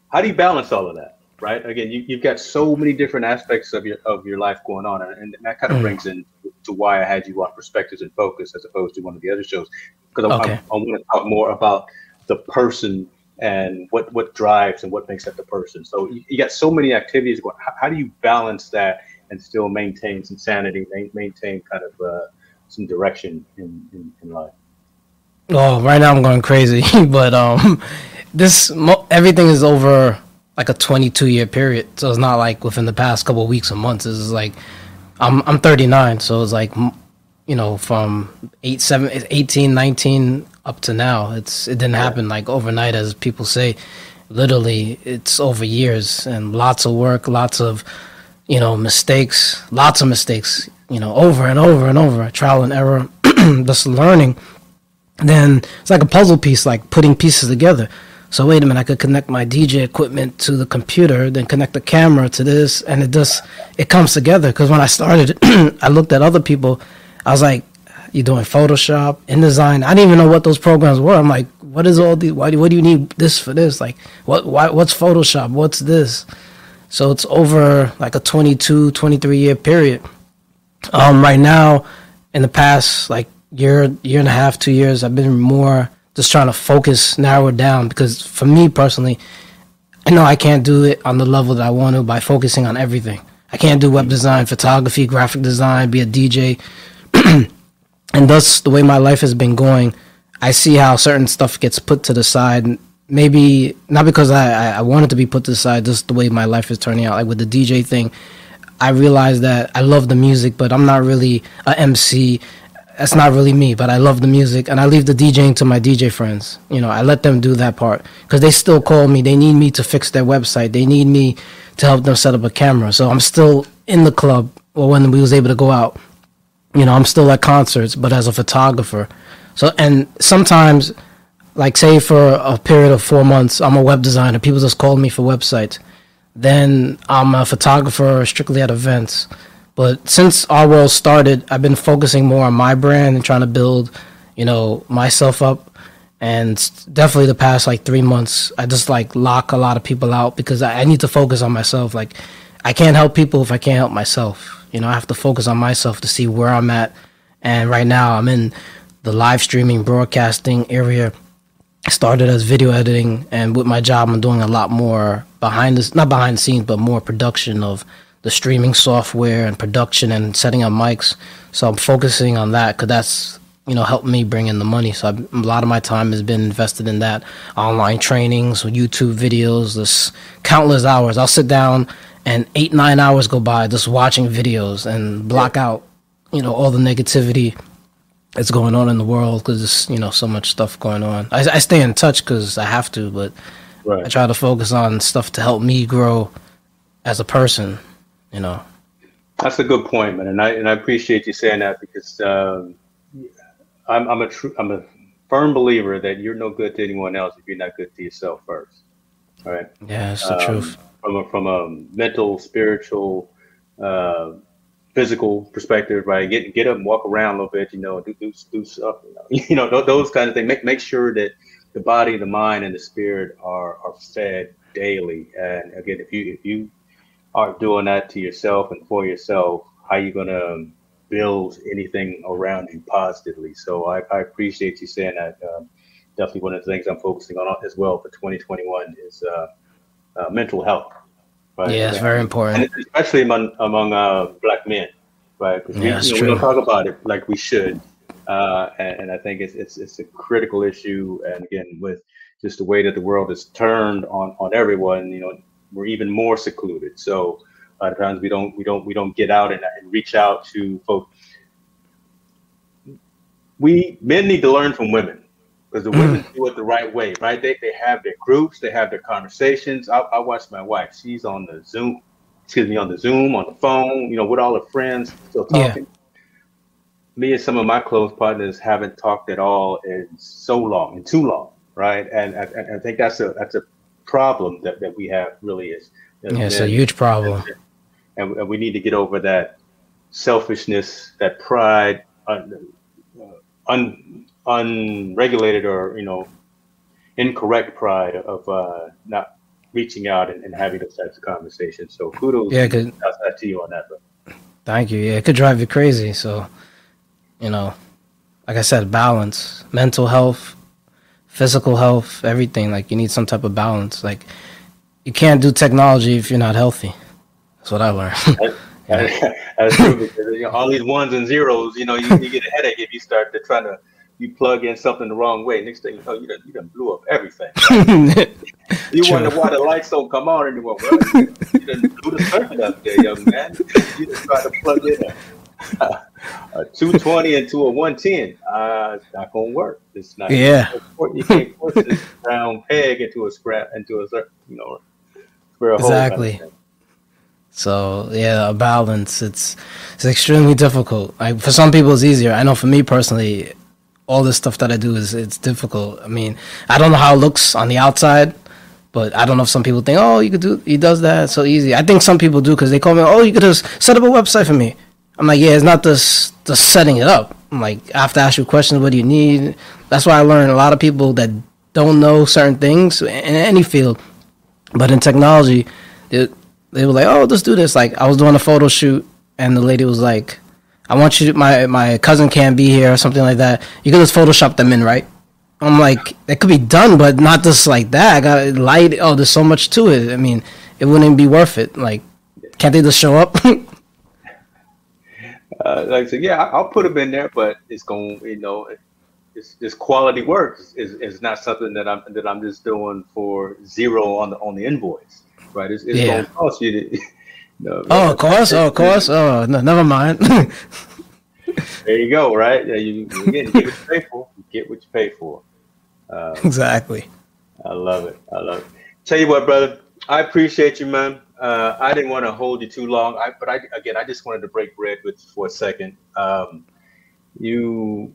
how do you balance all of that? Right. Again, you've got so many different aspects of your life going on, and that kind of Mm. brings in to why I had you on Perspectives and Focus as opposed to one of the other shows, because Okay. I want to talk more about the person and what drives and what makes up the person. So you got so many activities going. How do you balance that and still maintain some sanity, maintain kind of some direction in life? Well, right now I'm going crazy, but everything is over like a 22-year period, so it's not like within the past couple of weeks or months. It's like I'm 39, so it's like from 18, 19 up to now. It didn't Yeah. happen like overnight, as people say. Literally, it's over years and lots of work, lots of mistakes, lots of mistakes. Over and over and over, trial and error, just learning. Then it's like a puzzle piece, like putting pieces together. So wait a minute, I could connect my DJ equipment to the computer, then connect the camera to this, and it comes together. Because when I started, I looked at other people. I was like, "You doing Photoshop, InDesign?" I didn't even know what those programs were. I'm like, "What is all the? What do you need this for this? Like, what's Photoshop? What's this?" So it's over like a 22, 23-year period. Right now, in the past like year and a half, 2 years, I've been more just trying to focus, narrow it down, because for me personally, I know I can't do it on the level that I want to by focusing on everything. I can't do web design, photography, graphic design, be a DJ. And thus, the way my life has been going, I see how certain stuff gets put to the side. Maybe not because I want it to be put to the side, just the way my life is turning out. Like with the DJ thing, I realized that I love the music, but I'm not really a MC. That's not really me, but I love the music, and I leave the DJing to my DJ friends. I let them do that part, because they still call me. They need me to fix their website. They need me to help them set up a camera. So I'm still in the club, or when we was able to go out. I'm still at concerts, but as a photographer. So, and sometimes, like say for a period of 4 months, I'm a web designer. People just call me for websites. Then I'm a photographer strictly at events. But since OurWorld started, I've been focusing more on my brand and trying to build, myself up. And definitely the past like 3 months, I just like lock a lot of people out, because I need to focus on myself. Like, I can't help people if I can't help myself. I have to focus on myself to see where I'm at. And right now I'm in the live streaming broadcasting area. I started as video editing, and with my job, I'm doing a lot more not behind the scenes, but more production of the streaming software and production and setting up mics. So I'm focusing on that, because that's, helped me bring in the money. So a lot of my time has been invested in that. Online trainings, YouTube videos, this countless hours. I'll sit down and 8, 9 hours go by just watching videos and block out, all the negativity that's going on in the world, because there's, so much stuff going on. I stay in touch because I have to, but I Right. try to focus on stuff to help me grow as a person, you know. That's a good point, man, and I appreciate you saying that, because I'm a firm believer that you're no good to anyone else if you're not good to yourself first. All right. Yeah, it's the truth. From a mental, spiritual, uh, physical perspective, right? Get up and walk around a little bit, do stuff, those kind of things. Make sure that the body, the mind, and the spirit are fed daily. And again, if you aren't doing that to yourself and for yourself, how you're gonna build anything around you positively. So I appreciate you saying that. Definitely one of the things I'm focusing on as well for 2021 is mental health, right? Yeah, it's very And important. especially among Black men, right? Because Yeah, that's we don't true. talk about it like we should, and I think it's a critical issue. And again, with just the way that the world is turned on everyone, we're even more secluded. So a lot of times we don't get out and reach out to folks. We men need to learn from women because the Mm, women do it the right way, right? They have their groups, they have their conversations. I watch my wife; she's on the Zoom, excuse me, on the Zoom, on the phone, with all her friends, still yeah, talking. Me and some of my close partners haven't talked at all in so long, in too long, right? And I think that's a problem that we have really as yeah, it's a men, huge problem. and we need to get over that selfishness, that pride, unregulated or incorrect pride of not reaching out and having those types of conversations. So kudos Yeah, and good. shouts out to you on that. But Thank you. Yeah, it could drive you crazy. So, you know, like I said, balance, mental health, physical health, everything. Like you need some type of balance. Like you can't do technology if you're not healthy. That's what I learned. you know. that's true because all these ones and zeros, you get a headache if you start to try to you plug in something the wrong way. Next thing you know, you done blew up everything, right? You True. wonder why the lights don't come on anymore. Well, you done blew the circuit up there, young man. You just try to plug in a 220 into a 110. It's not gonna work. It's not. Yeah. You can't force this round peg into a square hole kind of Exactly. thing. So yeah, a balance. It's extremely difficult. Like for some people, it's easier. I know for me personally, all this stuff that I do is it's difficult. I mean, I don't know how it looks on the outside, but I don't know if some people think, oh, you could do, he does that so easy. I think some people do because they call me, oh, you could just set up a website for me. I'm like, yeah, it's not the setting it up. I'm like, I have to ask you questions. What do you need? That's why I learned a lot of people that don't know certain things in any field, but in technology, they, they were like, oh, let's do this. Like I was doing a photo shoot, and the lady was like, I want you to, my cousin can't be here or something like that. You can just Photoshop them in, right? I'm like, it could be done, but not just like that. I got light. Oh, there's so much to it. I mean, it wouldn't be worth it. Like, can't they just show up? Like I said, yeah, I'll put them in there, but it's going, it's this quality work is not something that I'm just doing for zero on the invoice, right? It's going Yeah. to cost you to, Oh, of course. Oh, of course. Oh, no, never mind. there you go, right? Yeah, again, you get what you pay for. You get what you pay for. Um, Exactly. I love it. I love it. Tell you what, brother, I appreciate you, man. I didn't want to hold you too long. I just wanted to break bread with you for a second. You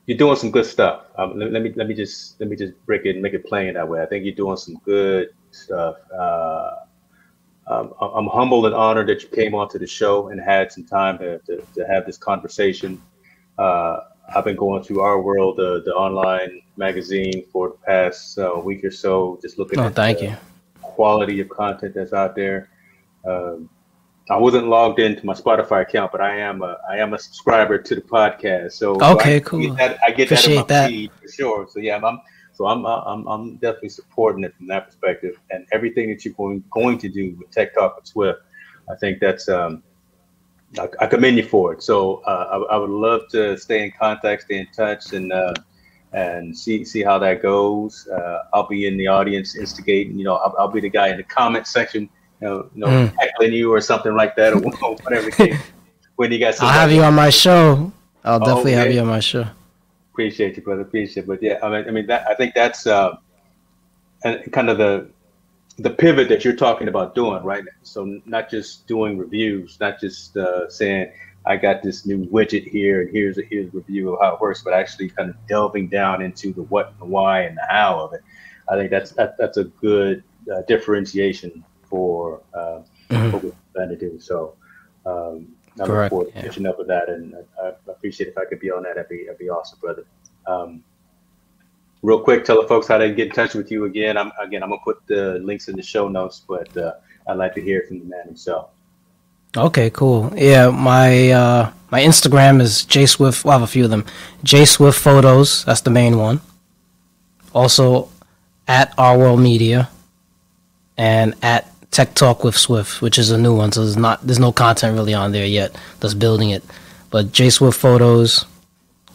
you're doing some good stuff. Let me just break it and make it plain that way. I think you're doing some good stuff. I'm humbled and honored that you came onto the show and had some time to have this conversation. Uh, I've been going through Our World, the online magazine, for the past week or so, just looking Oh, at thank the you. quality of content that's out there. Um, I wasn't logged into my Spotify account, but I am a subscriber to the podcast, so I Okay, get cool. that in my Appreciate that. feed for sure. So yeah, I'm definitely supporting it from that perspective, and everything that you're going to do with Tech Talk with Swift. I think that's I commend you for it. So I would love to stay in contact, stay in touch, and see how that goes. I'll be in the audience instigating. I'll be the guy in the comment section, Mm. heckling you or something like that, or whatever the case. When you got I'll have somebody you else. on my show. I'll Oh, definitely have okay. you on my show. Appreciate you, brother. Appreciate it. But yeah, I mean that I think that's and kind of the pivot that you're talking about doing, right? So not just doing reviews, not just saying I got this new widget here and here's a review of how it works, but actually kind of delving down into the what and the why and the how of it. I think that's a good differentiation for Hmm. what we're trying to do. So I look Correct. forward to Yeah. catching up with that, and I appreciate if I could be on that. That'd be awesome, brother. Um, Real quick, tell the folks how they get in touch with you again. I'm gonna put the links in the show notes, but I'd like to hear from the man himself. Okay, cool. Yeah, my Instagram is jswift. Well, I have a few of them. JSwift Photos. That's the main one. Also, at OurWorld Media and at Tech Talk with Swift, which is a new one. So there's no content really on there yet. That's building it. But JSwift Photos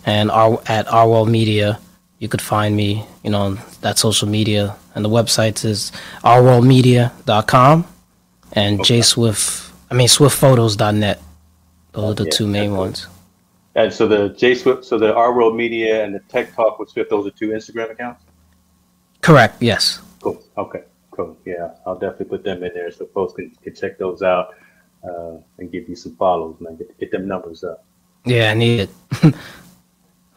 and at OurWorld Media, you could find me. On that social media, and the website is OurWorldMedia.com and SwiftPhotos.net. Those are the two main ones. And so the the OurWorld Media and the Tech Talk with Swift, those are two Instagram accounts? Correct, yes. Cool. Okay, cool. Yeah, I'll definitely put them in there so folks can check those out and give you some follows, man. Get them numbers up. Yeah, I need it.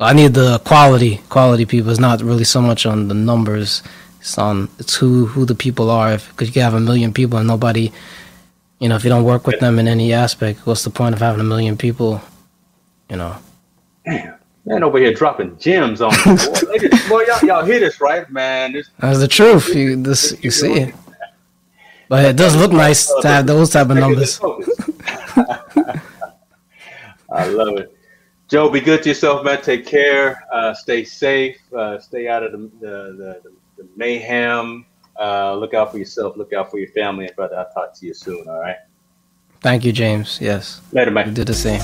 I need the quality people. It's not really so much on the numbers. It's who the people are. Because you can have 1 million people and nobody, if you don't work with them in any aspect, what's the point of having 1 million people? Damn, man, over here dropping gems on me. Boy, y'all hear this, right, man? That's the truth. You see it. But it does look nice to have those type of numbers. I love it. Joe, be good to yourself, man. Take care. Stay safe. Stay out of the mayhem. Look out for yourself. Look out for your family. And brother, I'll talk to you soon. All right. Thank you, James. Yes. Later, man. You did the same.